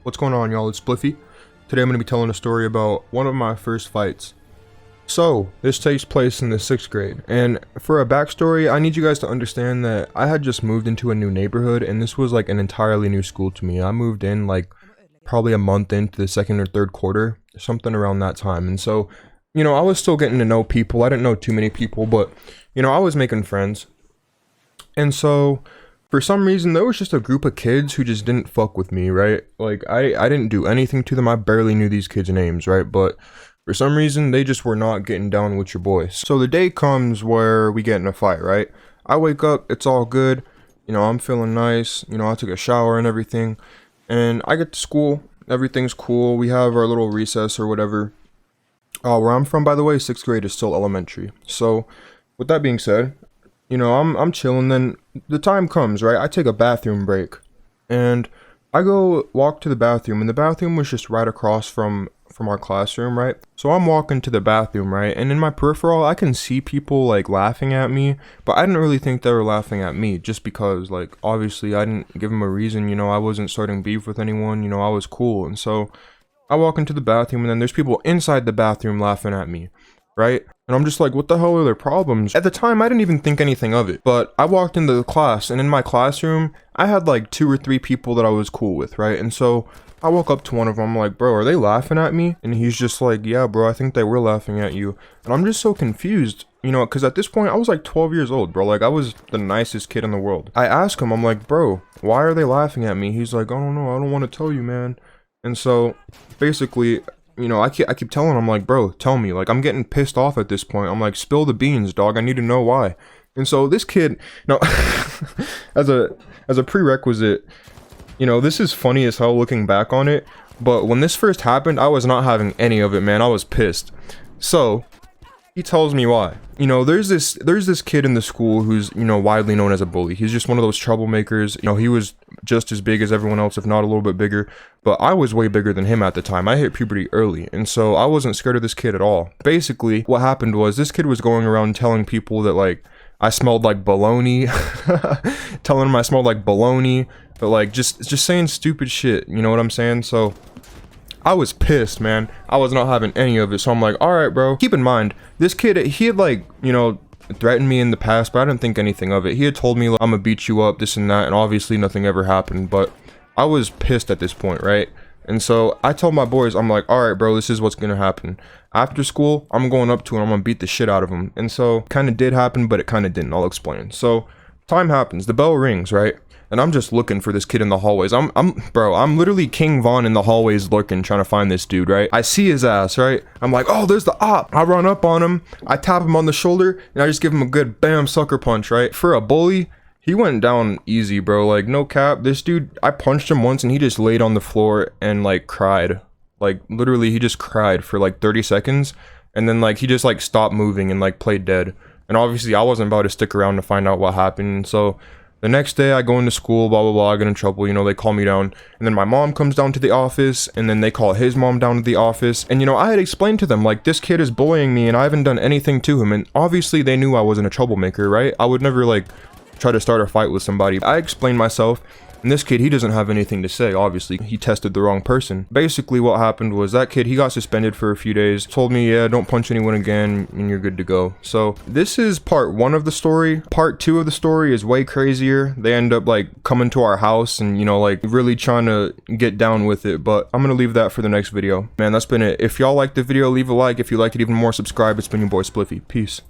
What's going on, y'all? It's Spliffy. Today I'm going to be telling a story about one of my first fights. So, this takes place in the 6th grade, and for a backstory, I need you guys to understand that I had just moved into a new neighborhood, and this was like an entirely new school to me. I moved in like probably a month into the 2nd or 3rd quarter, something around that time, and so, I was still getting to know people. I didn't know too many people, but, I was making friends, and so for some reason, there was just a group of kids who just didn't fuck with me, right? Like, I didn't do anything to them. I barely knew these kids' names, right? But for some reason, they just were not getting down with your boy. So the day comes where we get in a fight, right? I wake up, it's all good. I'm feeling nice. I took a shower and everything. And I get to school. Everything's cool. We have our little recess or whatever. Where I'm from, by the way, 6th grade is still elementary. So with that being said, I'm chilling. Then the time comes, right? I take a bathroom break, and I go walk to the bathroom, and the bathroom was just right across from our classroom, right? So I'm walking to the bathroom, right? And in my peripheral, I can see people like laughing at me, but I didn't really think they were laughing at me, just because like obviously I didn't give them a reason. I wasn't starting beef with anyone. I was cool, and so I walk into the bathroom, and then there's people inside the bathroom laughing at me, right? And I'm just like, what the hell are their problems? At the time, I didn't even think anything of it. But I walked into the class, and in my classroom, I had like 2 or 3 people that I was cool with, right? And so I walk up to one of them, I'm like, bro, are they laughing at me? And he's just like, yeah, bro, I think they were laughing at you. And I'm just so confused, because at this point, I was like 12 years old, bro. Like, I was the nicest kid in the world. I ask him, I'm like, bro, why are they laughing at me? He's like, I don't know, I don't want to tell you, man. And so basically, I keep telling him, like, bro, tell me. Like, I'm getting pissed off at this point. I'm like, spill the beans, dog. I need to know why. And so this kid, as a prerequisite, this is funny as hell looking back on it. But when this first happened, I was not having any of it, man. I was pissed. So he tells me why. There's this kid in the school who's, widely known as a bully. He's just one of those troublemakers. He was just as big as everyone else, if not a little bit bigger. But I was way bigger than him at the time. I hit puberty early, and so I wasn't scared of this kid at all. Basically, what happened was this kid was going around telling people that, like, I smelled like baloney. Telling him I smelled like baloney. But, like, just saying stupid shit. You know what I'm saying? So I was pissed, man. I was not having any of it. So I'm like, all right, bro. Keep in mind, this kid, he had like, threatened me in the past, but I didn't think anything of it. He had told me, like, I'm gonna beat you up, this and that, and obviously nothing ever happened. But I was pissed at this point, right? And so I told my boys, I'm like, all right, bro, this is what's gonna happen. After school, I'm going up to him, I'm gonna beat the shit out of him. And so kind of did happen, but it kind of didn't. I'll explain. So time happens, the bell rings, right? And I'm just looking for this kid in the hallways. I'm literally King Von in the hallways lurking, trying to find this dude, right? I see his ass, right? I'm like, oh, there's the op. I run up on him. I tap him on the shoulder, and I just give him a good bam sucker punch, right? For a bully, he went down easy, bro. Like, no cap. This dude, I punched him once, and he just laid on the floor and, like, cried. Like, literally, he just cried for, like, 30 seconds. And then, like, he just, like, stopped moving and, like, played dead. And obviously, I wasn't about to stick around to find out what happened. So the next day, I go into school, blah, blah, blah, I get in trouble, they call me down, and then my mom comes down to the office, and then they call his mom down to the office, and, I had explained to them, like, this kid is bullying me, and I haven't done anything to him, and obviously they knew I wasn't a troublemaker, right? I would never, like, try to start a fight with somebody. I explained myself, and this kid, he doesn't have anything to say, obviously. He tested the wrong person. Basically, what happened was that kid, he got suspended for a few days, told me, yeah, don't punch anyone again, and you're good to go. So this is part 1 of the story. Part 2 of the story is way crazier. They end up, like, coming to our house and, like, really trying to get down with it. But I'm gonna leave that for the next video. Man, that's been it. If y'all liked the video, leave a like. If you liked it even more, subscribe. It's been your boy Spliffy. Peace.